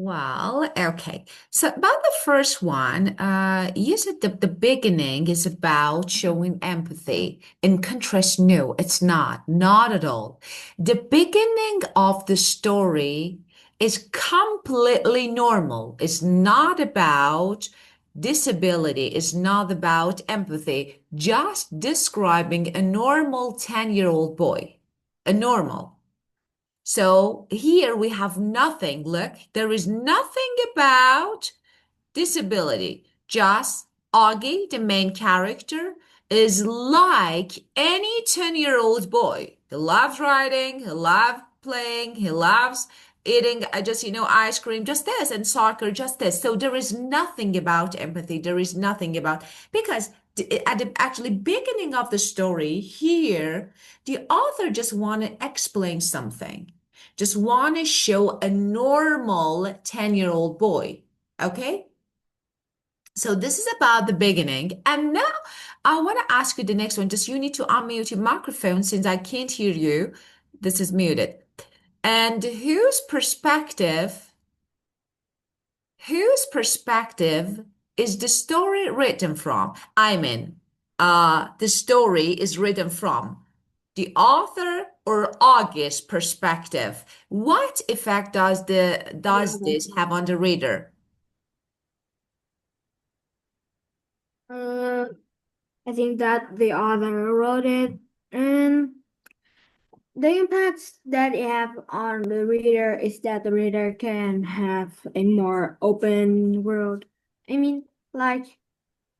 Well, okay. So about the first one, you said the beginning is about showing empathy. In contrast, no, it's not. Not at all. The beginning of the story is completely normal. It's not about disability. It's not about empathy. Just describing a normal 10-year-old boy. A normal. So here we have nothing. Look, there is nothing about disability. Just Augie, the main character, is like any 10-year-old boy. He loves riding, he loves playing, he loves eating just, ice cream, just this, and soccer, just this. So there is nothing about empathy. There is nothing about, because at the actually beginning of the story here, the author just want to explain something, just want to show a normal 10-year-old boy. Okay? So this is about the beginning. And now I want to ask you the next one. Just you need to unmute your microphone since I can't hear you. This is muted. And whose perspective is the story written from? The story is written from the author or August's perspective. What effect The does other. this have on the reader? Uh, I think that the author wrote it, and the impacts that it have on the reader is that the reader can have a more open world. I mean, like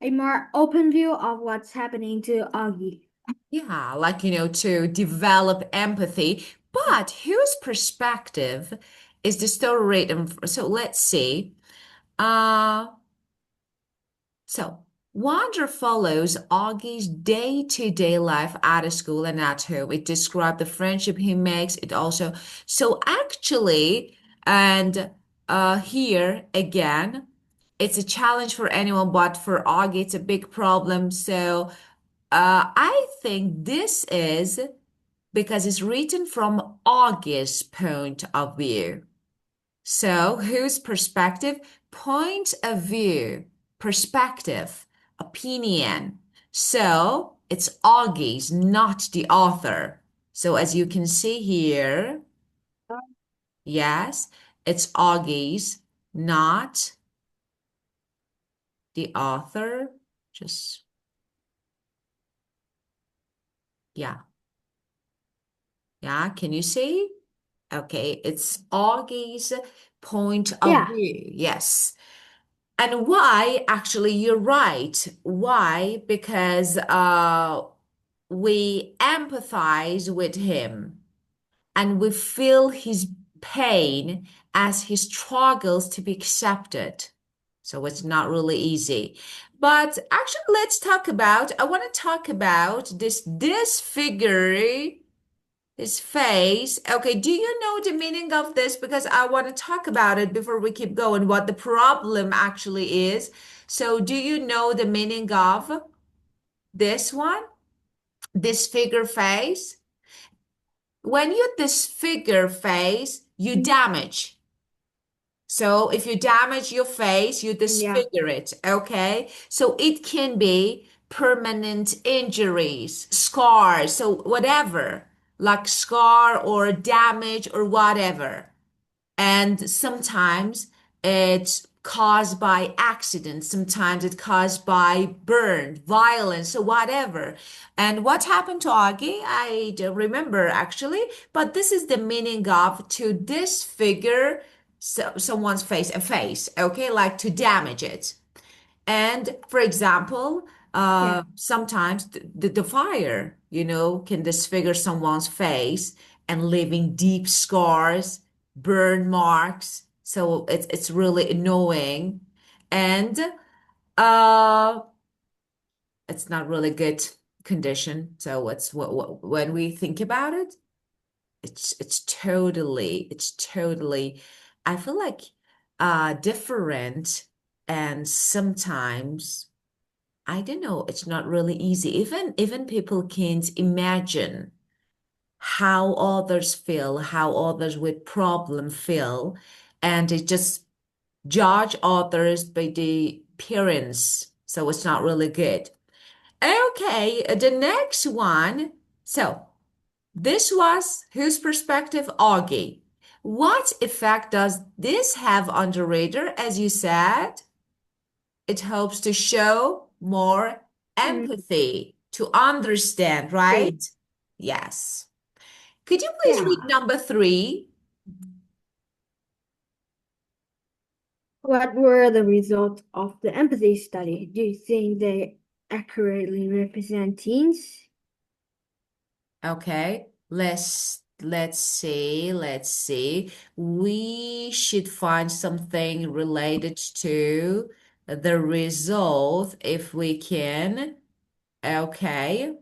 a more open view of what's happening to Augie. Yeah, like, to develop empathy. But whose perspective is the story written? So let's see. Uh, so Wander follows Augie's day-to-day life at school and at home. It describes the friendship he makes. It also, so actually, and here again, it's a challenge for anyone, but for Augie, it's a big problem. So I think this is because it's written from August's point of view. So, whose perspective? Point of view, perspective, opinion. So, it's Augie's, not the author. So, as you can see here, yes, it's Augie's, not the author. Just, yeah, yeah. Can you see? Okay, it's Augie's point of Yeah, view. Yes. And why? Actually, you're right. Why? Because we empathize with him and we feel his pain as he struggles to be accepted. So it's not really easy. But actually, I want to talk about this figure, his face. Okay, do you know the meaning of this? Because I want to talk about it before we keep going, what the problem actually is. So, do you know the meaning of this one? This figure face? When you disfigure face, you damage. So if you damage your face, you yeah, disfigure it, okay? So it can be permanent injuries, scars, so whatever, like scar or damage or whatever. And sometimes it's caused by accident, sometimes it's caused by burn, violence, or whatever. And what happened to Augie? I don't remember actually, but this is the meaning of to disfigure someone's face, a face, okay, like to damage it. And for example, yeah. sometimes the fire, can disfigure someone's face and leaving deep scars, burn marks. So it's really annoying. And uh, it's not really good condition. So when we think about it, it's totally, I feel like different and sometimes I don't know, it's not really easy. Even people can't imagine how others feel, how others with problem feel, and it just judge authors by the appearance. So it's not really good. Okay, the next one. So this was whose perspective? Augie. What effect does this have on the reader? As you said, it helps to show more Mm, empathy, to understand, see. right? Yes. Could you please read Yeah. number three? What were the results of the empathy study? Do you think they accurately represent teens? Okay, let's see. We should find something related to the result if we can. Okay,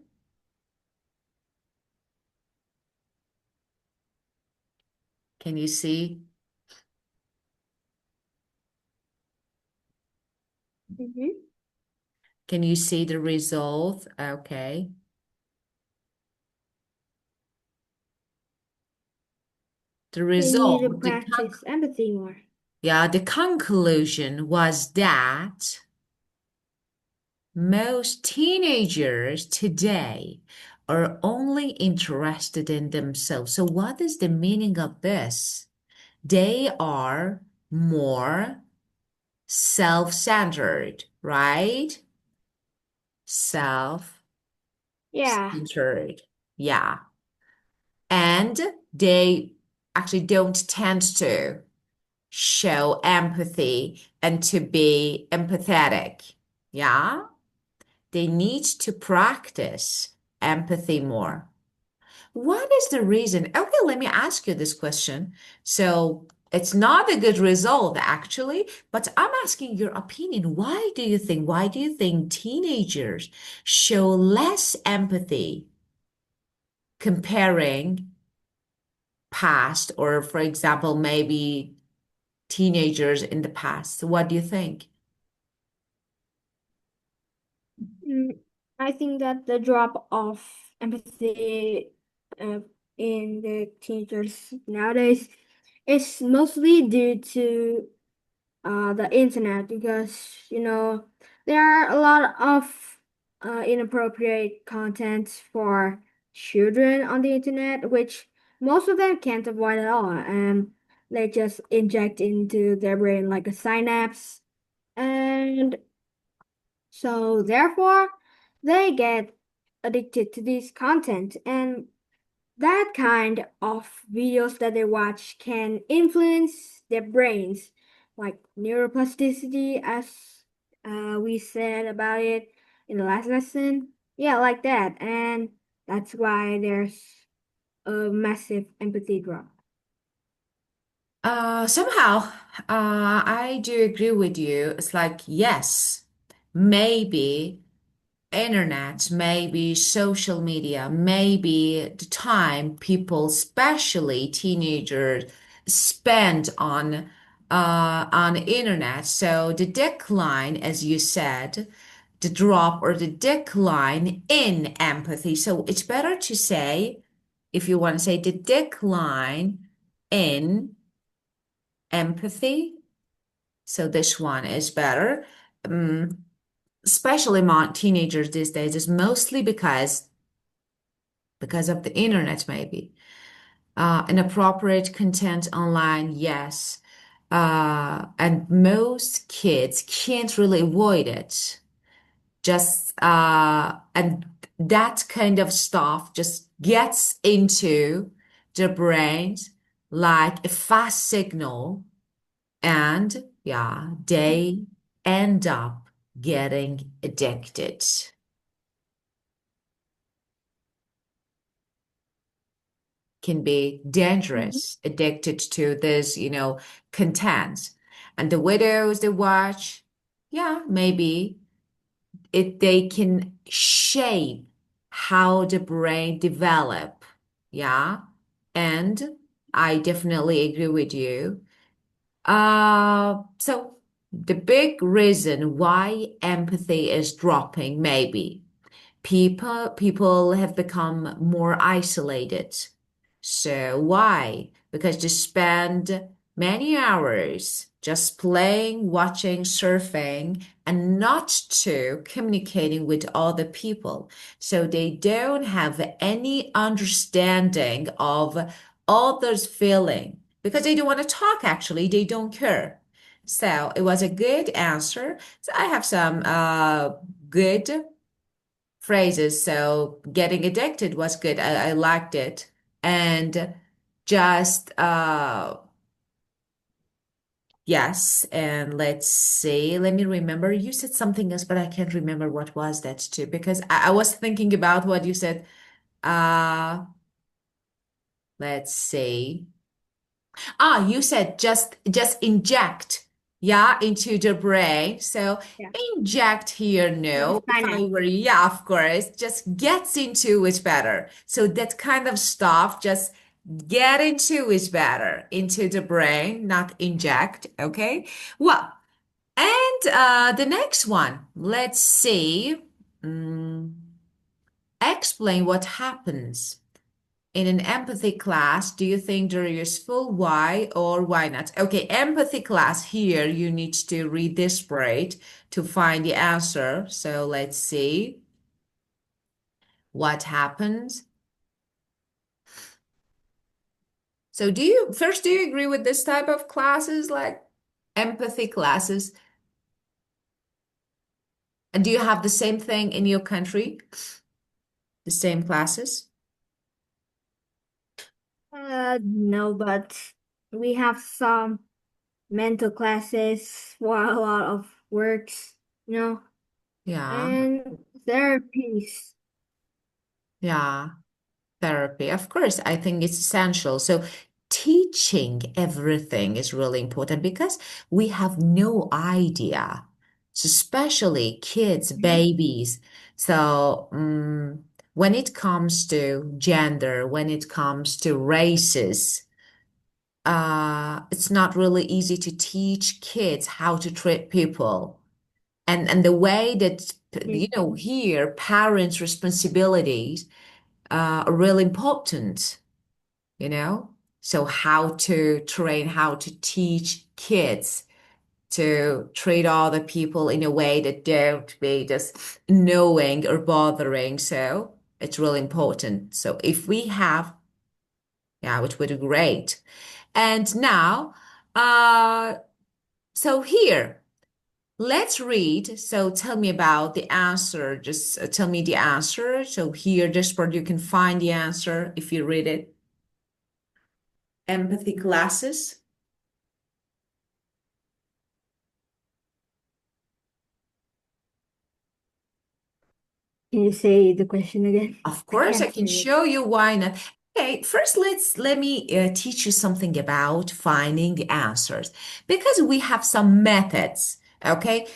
can you see? Mm-hmm. Can you see the result? Okay. The They need to result, practice empathy more. yeah, the conclusion was that most teenagers today are only interested in themselves. So, what is the meaning of this? They are more self-centered, right? Yeah. Self-centered. Yeah. And they actually don't tend to show empathy and to be empathetic. Yeah. They need to practice empathy more. What is the reason? Okay, let me ask you this question. So it's not a good result, actually, but I'm asking your opinion. Why do you think teenagers show less empathy comparing past, or for example, maybe teenagers in the past? What do you think? Mm, I think that the drop of empathy uh, in the teenagers nowadays is mostly due to the internet because there are a lot of inappropriate content for children on the internet, which most of them can't avoid at all, and they just inject into their brain like a synapse, and so therefore they get addicted to this content, and that kind of videos that they watch can influence their brains, like neuroplasticity, as we said about it in the last lesson. Yeah, like that. And that's why there's a massive empathy drop. Somehow, I do agree with you. It's like, yes, maybe internet, maybe social media, maybe the time people, especially teenagers, spend on internet. So the decline, as you said, the drop or the decline in empathy. So it's better to say, if you want to say the decline in empathy. So this one is better. Um, Especially among teenagers these days, is mostly because of the internet, maybe. Inappropriate content online, yes. And most kids can't really avoid it. Just and that kind of stuff just gets into their brains like a fast signal, and yeah, they end up getting addicted. Can be Mhm. dangerous, addicted to this, content. And the videos they watch, yeah, maybe they can shape how the brain develop. Yeah. And I definitely agree with you. So the big reason why empathy is dropping, maybe people have become more isolated. So why? Because they spend many hours. just playing, watching, surfing, and not to communicating with other people. So they don't have any understanding of others' feeling because they don't want to talk, actually, they don't care. So it was a good answer. So I have some good phrases. So getting addicted was good. I liked it. And just yes, and let's see. Let me remember. You said something else, but I can't remember what was that too, because I was thinking about what you said. Uh, let's see. Ah, you said just inject, yeah, into the brain. So Yeah. inject here, no. If I Cyanide. were you, yeah, of course, just gets into it better. So that kind of stuff, just get into it better, into the brain, not inject. Okay. Well, and the next one, let's see. Mm, explain what happens. In an empathy class, do you think they're useful? Why or why not? Okay, empathy class here, you need to read this spread to find the answer. So let's see what happens. So do you agree with this type of classes, like empathy classes? And do you have the same thing in your country? The same classes? No, but we have some mental classes for a lot of works, you know, Yeah, and therapies. yeah. Therapy, of course, I think it's essential. So teaching everything is really important because we have no idea, so especially kids, Mhm. babies. So when it comes to gender, when it comes to races, it's not really easy to teach kids how to treat people. And the way that, here, parents' responsibilities are really important, you know? So how to train, how to teach kids to treat other people in a way that don't be just knowing or bothering. So it's really important. So if we have, yeah, which would be great. And now, uh, so here, let's read. So tell me about the answer. Just tell me the answer. So here, this part, you can find the answer if you read it. Empathy classes. Can you say the question again? Of I course, can't I can say it. show you why not. Okay, first let me teach you something about finding the answers because we have some methods. Okay,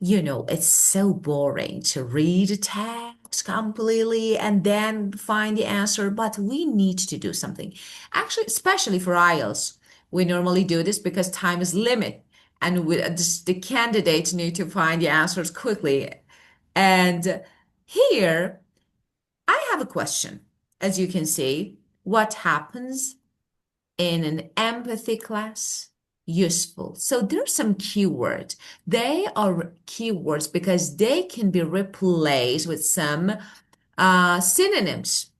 it's so boring to read a text completely and then find the answer, but we need to do something. Actually, especially for IELTS, we normally do this because time is limit, and the candidates need to find the answers quickly. And here. I have a question. As you can see, what happens in an empathy class? Useful. So there's some keywords. They are keywords because they can be replaced with some synonyms.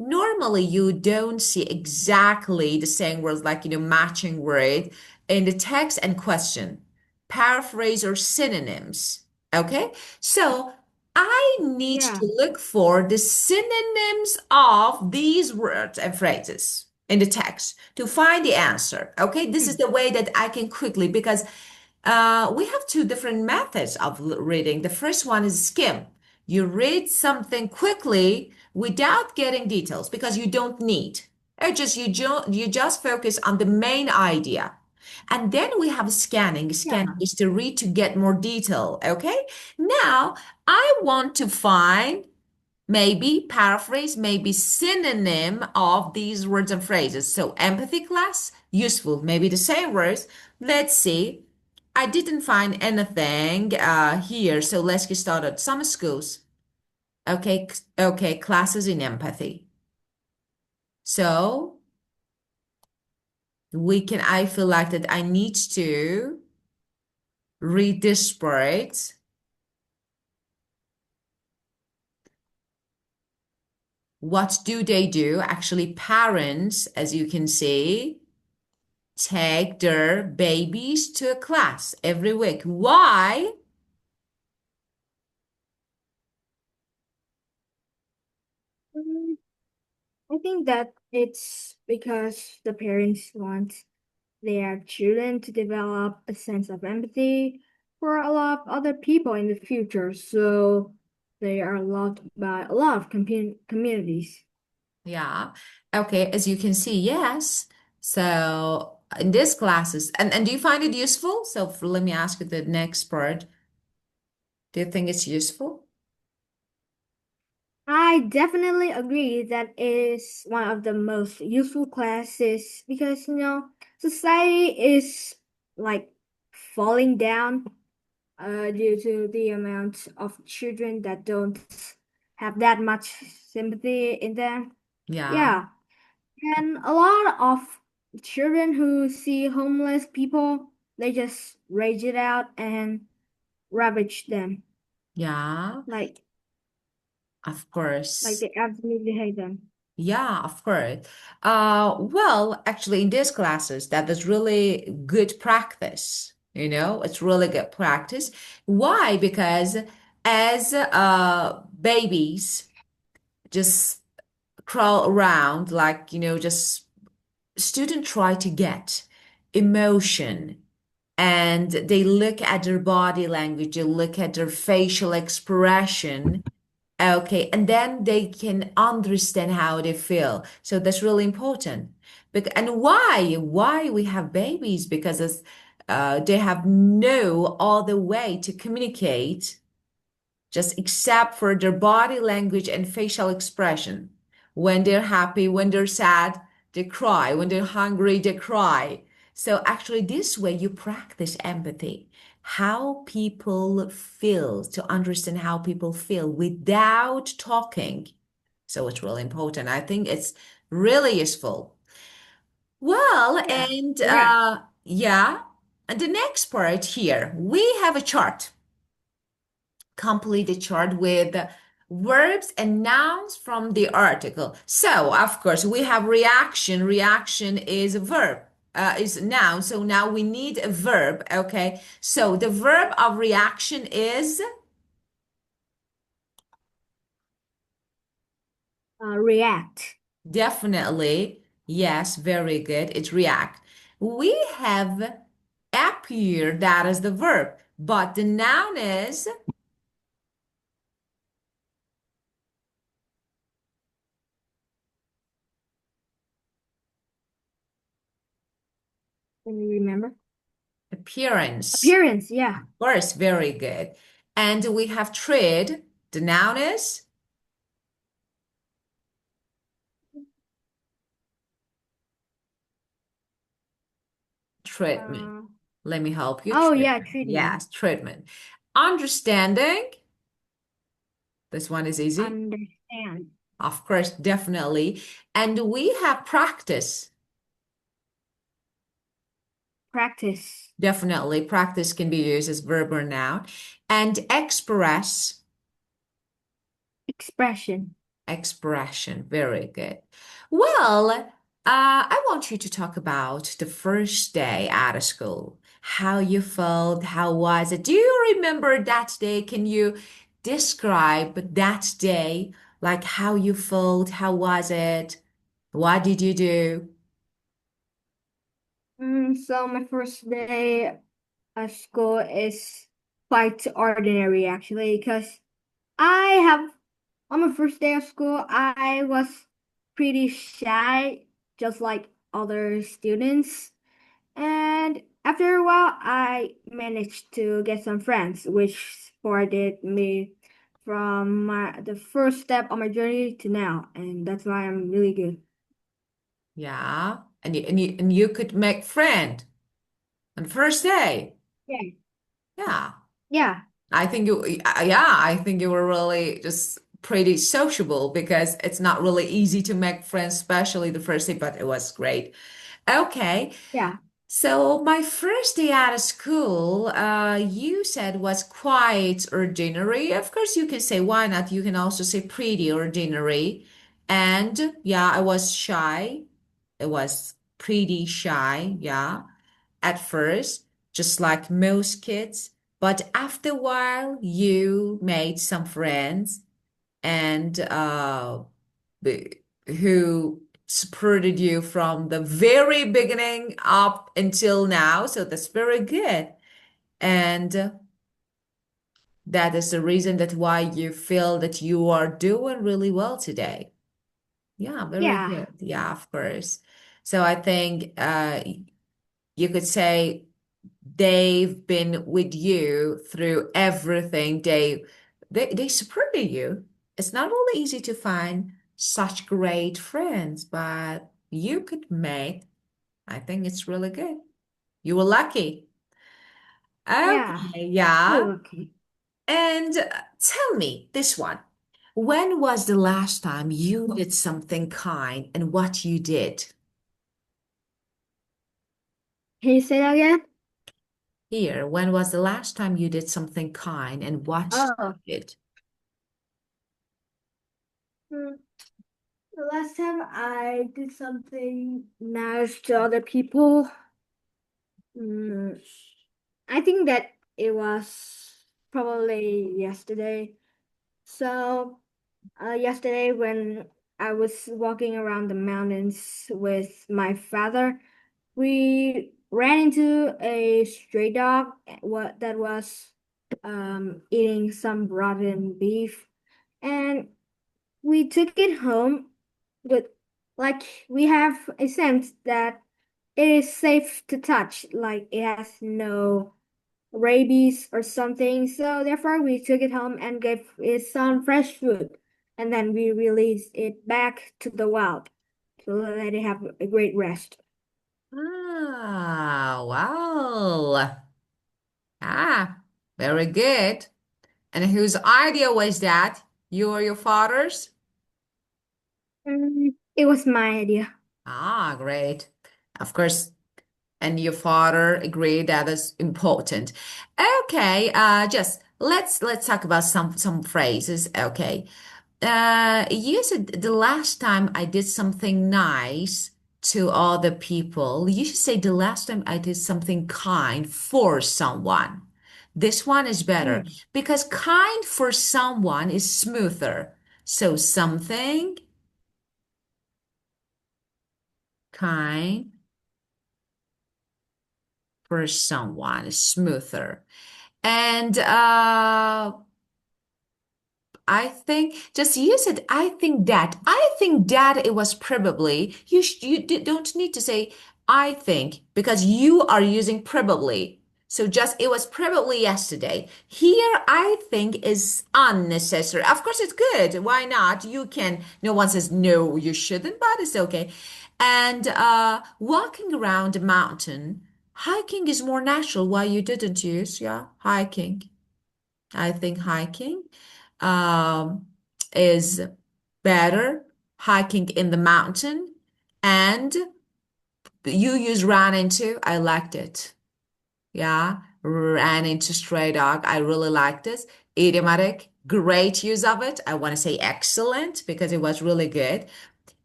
Normally, you don't see exactly the same words like, matching word in the text and question, paraphrase or synonyms. Okay. So I need Yeah. to look for the synonyms of these words and phrases in the text to find the answer. Okay. This is Hmm. the way that I can quickly, because we have two different methods of reading. The first one is skim. You read something quickly without getting details because you don't need. You just focus on the main idea. And then we have scanning. Scanning Yeah. is to read to get more detail. Okay. Now I want to find maybe paraphrase, maybe synonym of these words and phrases. So empathy class, useful, maybe the same words. Let's see. I didn't find anything here, so let's get started. Some schools. Okay, okay, classes in empathy. So I feel like that I need to. read this part. What do they do? Actually, parents, as you can see, take their babies to a class every week. Why? Mm, I think that it's because the parents want their children to develop a sense of empathy for a lot of other people in the future. So they are loved by a lot of communities. Yeah. Okay, as you can see, yes. So in this classes, and do you find it useful? So let me ask you the next part. Do you think it's useful? I definitely agree that is one of the most useful classes because society is like falling down due to the amount of children that don't have that much sympathy in them. Yeah. Yeah, and a lot of children who see homeless people, they just rage it out and ravage them. Yeah, Like of like course. they absolutely hate them. Yeah, of course. Well, actually, in these classes, that is really good practice. It's really good practice. Why? Because as babies just crawl around, like, just student try to get emotion and they look at their body language, they look at their facial expression. Okay, and then they can understand how they feel. So that's really important. And why we have babies? Because they have no other way to communicate just except for their body language and facial expression. When they're happy, when they're sad, they cry. When they're hungry, they cry. So actually, this way you practice empathy, how people feel, to understand how people feel without talking. So it's really important. I think it's really useful. Well, Yeah, and correct. yeah, and the next part here, we have a chart. Complete the chart with verbs and nouns from the article. So, of course, we have reaction. Reaction is a verb, is a noun. So now we need a verb. Okay. So the verb of reaction is React. definitely, yes, very good. It's react. We have appear, that is the verb, but the noun is Can you remember? appearance. Appearance, yeah. Of course, very good. And we have treat. The noun is treatment. Uh, Let me help you. oh yeah, Treatment. treatment. Yes, treatment. Understanding. This one is easy. Understand. Of course, definitely. And we have practice. Practice. Definitely. Practice can be used as verb or noun. And express. Expression. Expression. Very good. Well, I want you to talk about the first day out of school. How you felt, how was it? Do you remember that day? Can you describe that day? Like how you felt, how was it? What did you do? So my first day at school is quite ordinary actually, because I have on my first day of school I was pretty shy, just like other students. And after a while, I managed to get some friends, which supported me from the first step on my journey to now, and that's why I'm really good. Yeah. And you could make friend on the first day. Yeah, Yeah. yeah, I think you were really just pretty sociable because it's not really easy to make friends, especially the first day, but it was great. Okay, yeah. So my first day out of school, you said was quite ordinary. Of course, you can say why not? You can also say pretty ordinary. And yeah, I was shy. It was pretty shy, yeah, at first, just like most kids. But after a while, you made some friends and the- who supported you from the very beginning up until now. So that's very good. And that is the reason that why you feel that you are doing really well today. Yeah, very Yeah, good. Yeah, of course. So I think you could say they've been with you through everything. They supported you. It's not really easy to find such great friends, but you could make, I think it's really good. You were lucky. yeah. Okay, yeah. You're okay. And tell me this one. When was the last time you did something kind and what you did? Can you say that again? Here, when was the last time you did something kind and what Oh, you did? hmm, the last time I did something nice to other people, mm, I think that it was probably yesterday. So, yesterday when I was walking around the mountains with my father, we ran into a stray dog what that was eating some rotten beef, and we took it home. But like we have a sense that it is safe to touch, like it has no rabies or something. So therefore, we took it home and gave it some fresh food, and then we released it back to the wild to let it have a great rest. Ah, wow. Ah, very good. And whose idea was that? You or your father's? It was my idea. Ah, great. Of course, and your father agreed that is important. Okay, just let's talk about some phrases. Okay. You said the last time I did something nice to other people, you should say the last time I did something kind for someone. This one is better Mm. because kind for someone is smoother. So something kind for someone is smoother. And I think just use it. I think that. I think that it was probably. Don't need to say I think because you are using probably. So just it was probably yesterday. Here I think is unnecessary. Of course it's good. Why not? You can. No one says no, you shouldn't, but it's okay. And walking around a mountain, hiking is more natural. Why you didn't use? Yeah, hiking. I think hiking um, is better. Hiking in the mountain, and you use ran into. I liked it. Yeah, ran into stray dog. I really liked this. Idiomatic, great use of it. I want to say excellent because it was really good.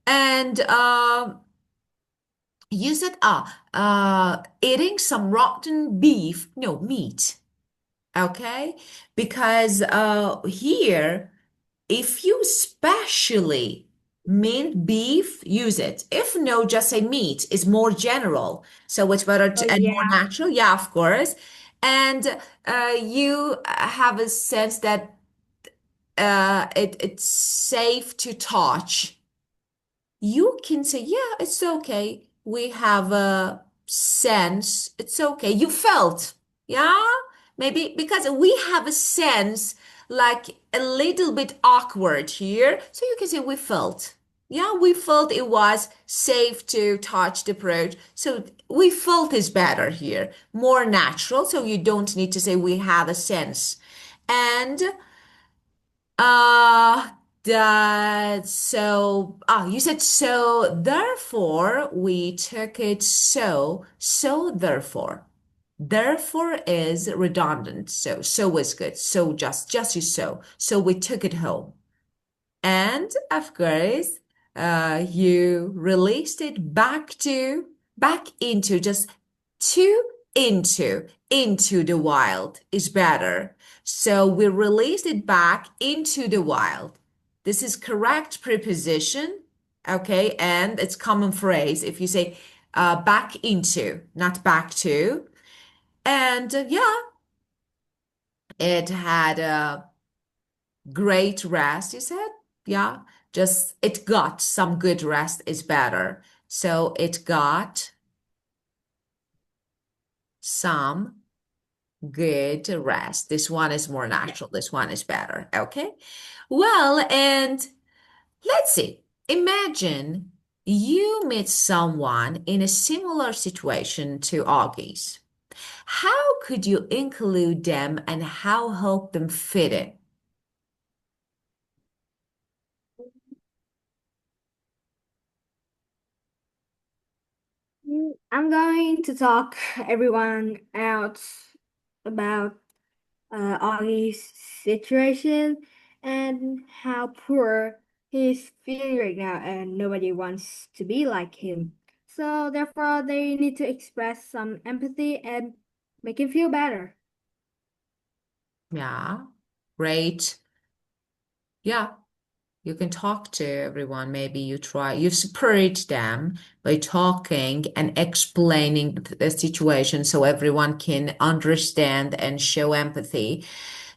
And use it. Eating some rotten beef. No meat. Okay, because here. If you specially mean beef, use it. If no, just say meat is more general. So it's better Oh to and more yeah. natural. Yeah, of course. And you have a sense that it's safe to touch. You can say, yeah, it's okay. We have a sense. It's okay. You felt, yeah? Maybe because we have a sense like a little bit awkward here. So you can say we felt. Yeah, we felt it was safe to touch the approach. So we felt is better here, more natural. So you don't need to say we have a sense. And uh, You said so, therefore, we took it so, therefore. Therefore is redundant. So is good. So just you so. So we took it home. And of course, you released it back into, just to, into the wild is better. So we released it back into the wild. This is correct preposition, okay? And it's common phrase if you say back into, not back to. And yeah, it had a great rest, you said? Yeah, just it got some good rest is better. So it got some good rest. This one is more natural. This one is better. Okay. Well, and let's see. Imagine you meet someone in a similar situation to Augie's. How could you include them and how help them fit in? I'm going to talk everyone out about Augie's situation and how poor he's feeling right now, and nobody wants to be like him. So therefore, they need to express some empathy and make him feel better. Yeah, great. Yeah, you can talk to everyone. Maybe you separate them by talking and explaining the situation so everyone can understand and show empathy.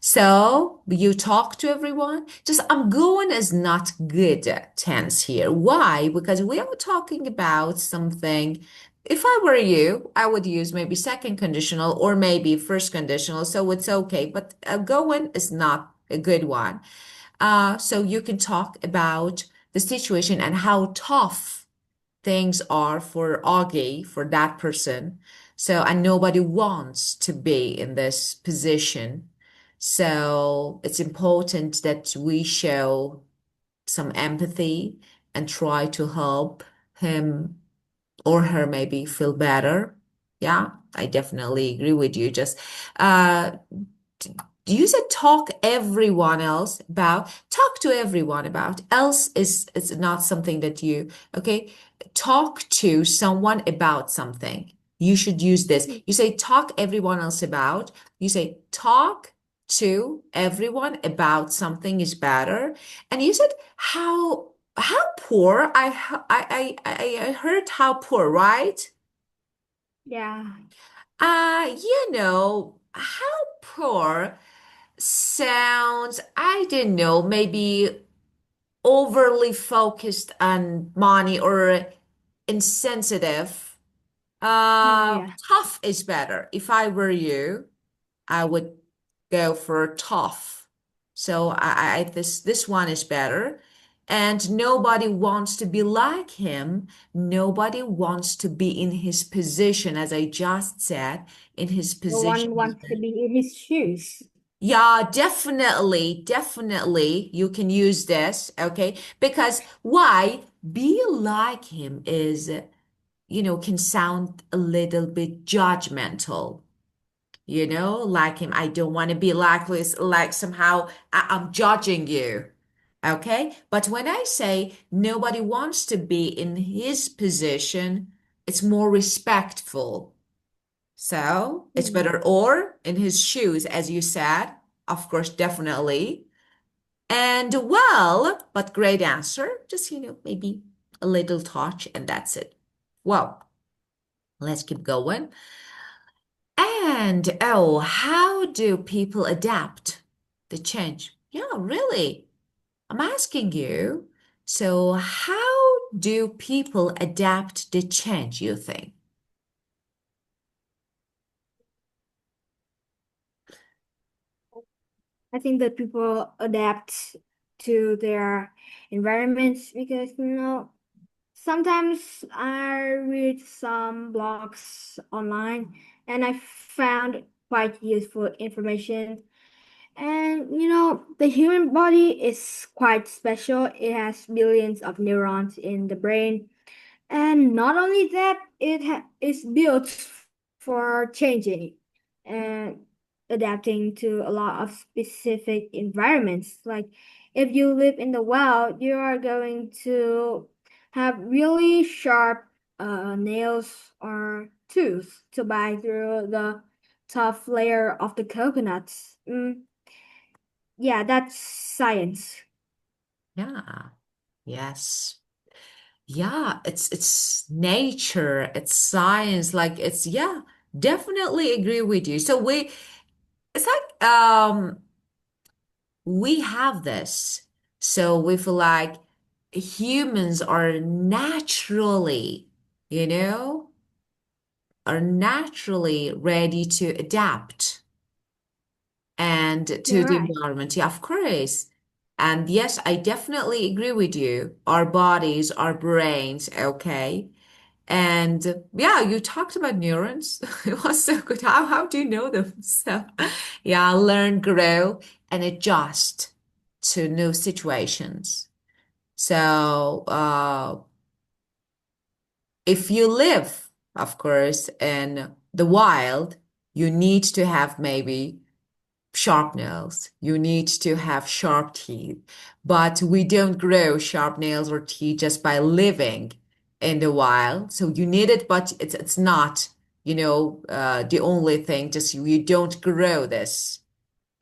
So you talk to everyone. Just I'm going is not good tense here. Why? Because we are talking about something. If I were you, I would use maybe second conditional or maybe first conditional. So it's okay. But going is not a good one. So you can talk about the situation and how tough things are for Augie, for that person. So, and nobody wants to be in this position. So it's important that we show some empathy and try to help him or her maybe feel better. Yeah, I definitely agree with you. Just uh use it talk to everyone about else is not something that you okay talk to someone about something you should use this you say talk everyone else about you say talk to everyone about something is better and you said how poor I heard how poor right Yeah. how poor sounds, I don't know, maybe overly focused on money or insensitive. Yeah. Tough is better. If I were you, I would go for tough. So this one is better. And nobody wants to be like him. Nobody wants to be in his position, as I just said, in his No one position. wants to be in his shoes. Yeah, definitely you can use this, okay? Because why? Be like him is, can sound a little bit judgmental. Like him. I don't want to be like this, like somehow I'm judging you. Okay? But when I say nobody wants to be in his position, it's more respectful. So it's Mm. better or in his shoes, as you said. Of course, definitely. And well, but great answer. Just, maybe a little touch and that's it. Well, let's keep going. And oh, how do people adapt the change? Yeah, really. I'm asking you. So, how do people adapt the change, you think? I think that people adapt to their environments because, sometimes I read some blogs online and I found quite useful information. And the human body is quite special. It has billions of neurons in the brain. And not only that, is built for changing and adapting to a lot of specific environments. Like if you live in the wild, you are going to have really sharp nails or tooth to bite through the tough layer of the coconuts. Yeah, that's science. Yeah. Yes. Yeah, it's nature, it's science, like it's yeah, definitely agree with you. So it's like we have this. So we feel like humans are naturally, you know, are naturally ready to adapt and to You're the right. environment. Yeah, of course. And yes, I definitely agree with you. Our bodies, our brains, okay. And yeah, you talked about neurons. It was so good. How do you know them? So yeah, learn, grow, and adjust to new situations. So if you live, of course, in the wild, you need to have maybe sharp nails. You need to have sharp teeth. But we don't grow sharp nails or teeth just by living in the wild. So you need it, but it's not, the only thing. Just you don't grow this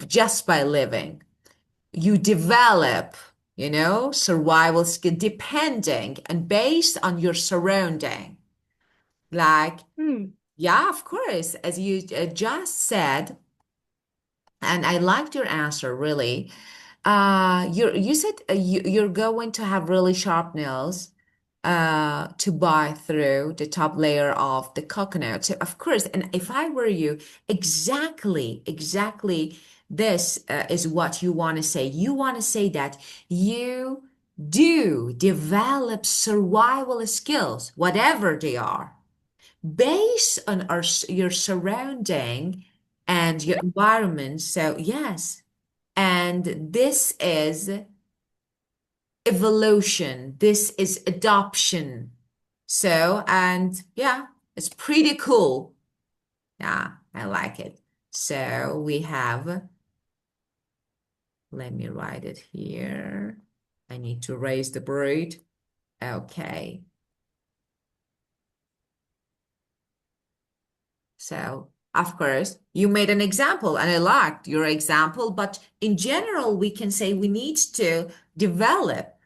just by living. You develop, survival skill depending and based on your surrounding. Like, Hmm. yeah, of course, as you just said, and I liked your answer really. You said you're going to have really sharp nails to bite through the top layer of the coconut. So of course, and if I were you, exactly this is what you want to say. You want to say that you do develop survival skills, whatever they are, based on your surrounding and your environment. So yes, and this is evolution. This is adoption. So, and yeah, it's pretty cool. Yeah, I like it. So we have, let me write it here. I need to raise the brood. Okay. So, of course, you made an example, and I liked your example. But in general, we can say we need to develop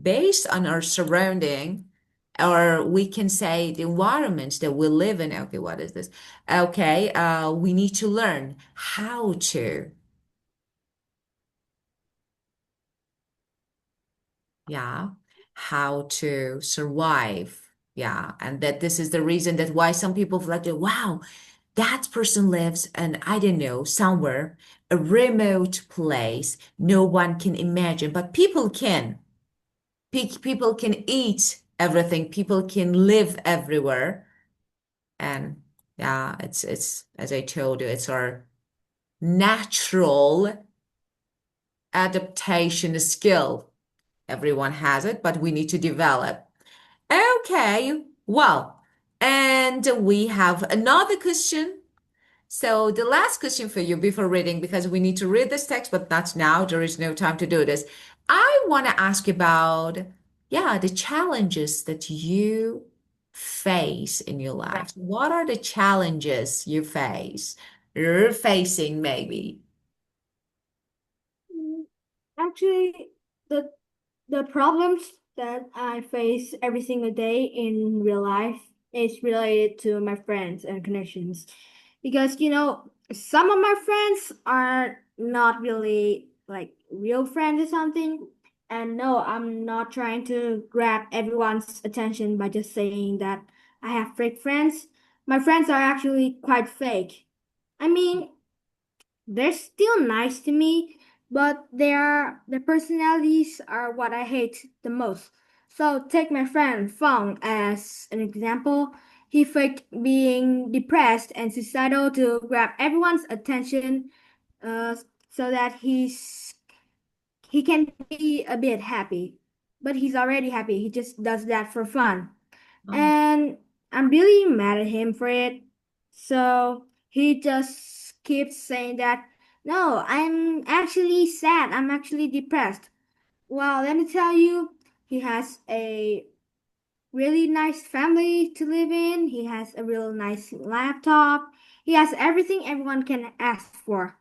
based on our surrounding, or we can say the environments that we live in. Okay, what is this? Okay, we need to learn how to, yeah, how to survive. Yeah, and that this is the reason that why some people feel like, wow, that person lives and I don't know, somewhere, a remote place no one can imagine, but people can. People can eat everything. People can live everywhere. And yeah, it's as I told you, it's our natural adaptation skill. Everyone has it, but we need to develop. Okay, well, and we have another question. So the last question for you before reading, because we need to read this text, but not now. There is no time to do this. I want to ask you about, yeah, the challenges that you face in your life. What are the challenges you face? You're facing maybe. Mm, Actually, the the problems that I face every single day in real life is related to my friends and connections. Because, some of my friends are not really like real friends or something. And no, I'm not trying to grab everyone's attention by just saying that I have fake friends. My friends are actually quite fake. I mean, they're still nice to me, but their personalities are what I hate the most. So take my friend Fong as an example. He faked being depressed and suicidal to grab everyone's attention. Uh, so that he can be a bit happy. But he's already happy. He just does that for fun. Oh, And I'm really mad at him for it. So he just keeps saying that, no, I'm actually sad. I'm actually depressed. Well, let me tell you, he has a really nice family to live in. He has a real nice laptop. He has everything everyone can ask for.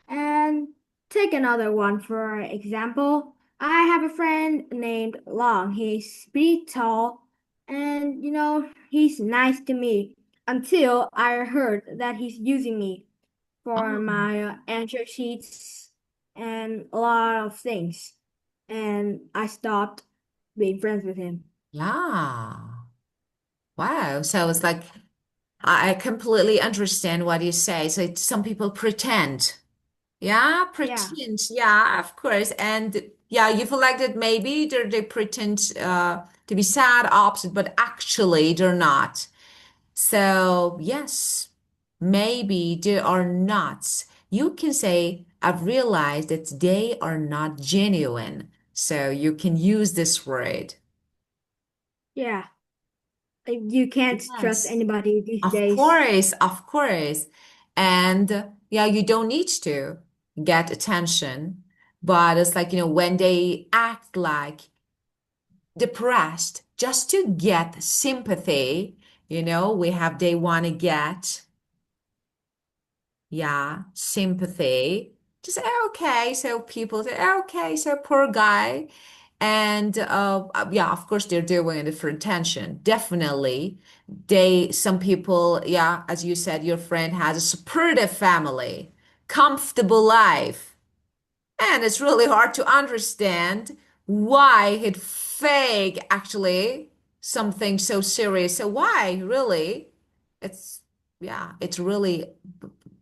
And take another one for example. I have a friend named Long. He's pretty tall and he's nice to me until I heard that he's using me for oh, my answer sheets and a lot of things. And I stopped being friends with him. yeah. Wow. So it's like I completely understand what you say. So some people pretend. Yeah, Yeah. pretend. Yeah, of course. And yeah, you feel like that maybe they pretend to be sad, opposite, but actually they're not. So yes, maybe they are not. You can say, I've realized that they are not genuine. So you can use this word. Yeah. You can't trust Yes. anybody these Of days. course, of course. And yeah, you don't need to get attention, but it's like, when they act like depressed just to get sympathy, they want to get, yeah, sympathy. Just okay, so people say, okay, so poor guy. And yeah, of course they're doing it for attention. Definitely. Some people, yeah, as you said, your friend has a supportive family, comfortable life. And it's really hard to understand why he'd fake actually something so serious. So why really? It's yeah, it really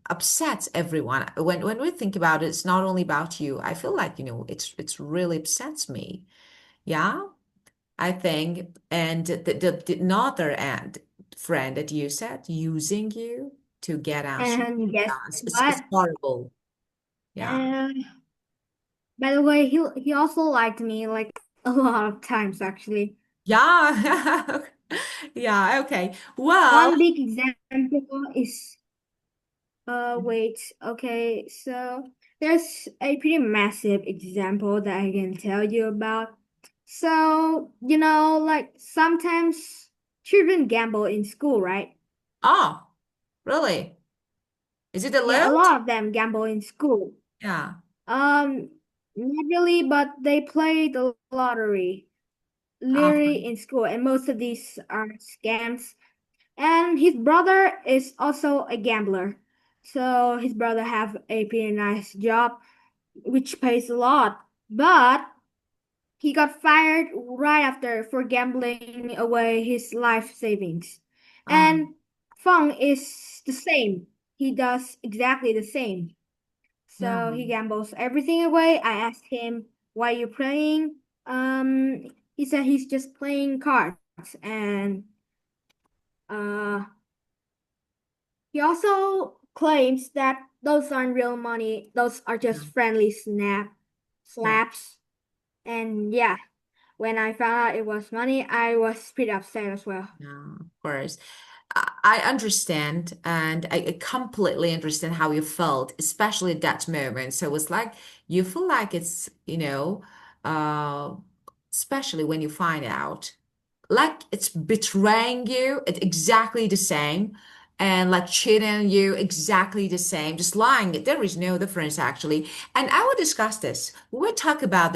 upsets everyone. When we think about it, it's not only about you. I feel like, it's really upsets me. Yeah, I think. And the another and friend that you said using you to get answers. And guess Yeah, it's what? horrible. Yeah. And by the way, he also liked me like a lot of times actually. Yeah. Yeah, okay. Well, One big example is wait, okay, so there's a pretty massive example that I can tell you about. So, like sometimes children gamble in school, right? oh, really? Is it Yeah, a allowed? lot of them gamble in school. Yeah. Um, Not really, but they play the lottery Uh, literally in school, and most of these are scams. And his brother is also a gambler. So his brother have a pretty nice job, which pays a lot. But he got fired right after for gambling away his life savings. um, And Feng is the same. He does exactly the same. yeah. So he gambles everything away. I asked him, why you playing? He said he's just playing cards. And uh, he also claims that those aren't real money. Those are Yeah. just friendly Yeah. slaps. And yeah, when I found out it was money, I was pretty upset as well. Yeah, of course. I understand and I completely understand how you felt, especially at that moment. So it's like you feel like it's, uh, especially when you find out, like it's betraying you, it's exactly the same. And like cheating on you, exactly the same, just lying. There is no difference actually. And I will discuss this. We will talk about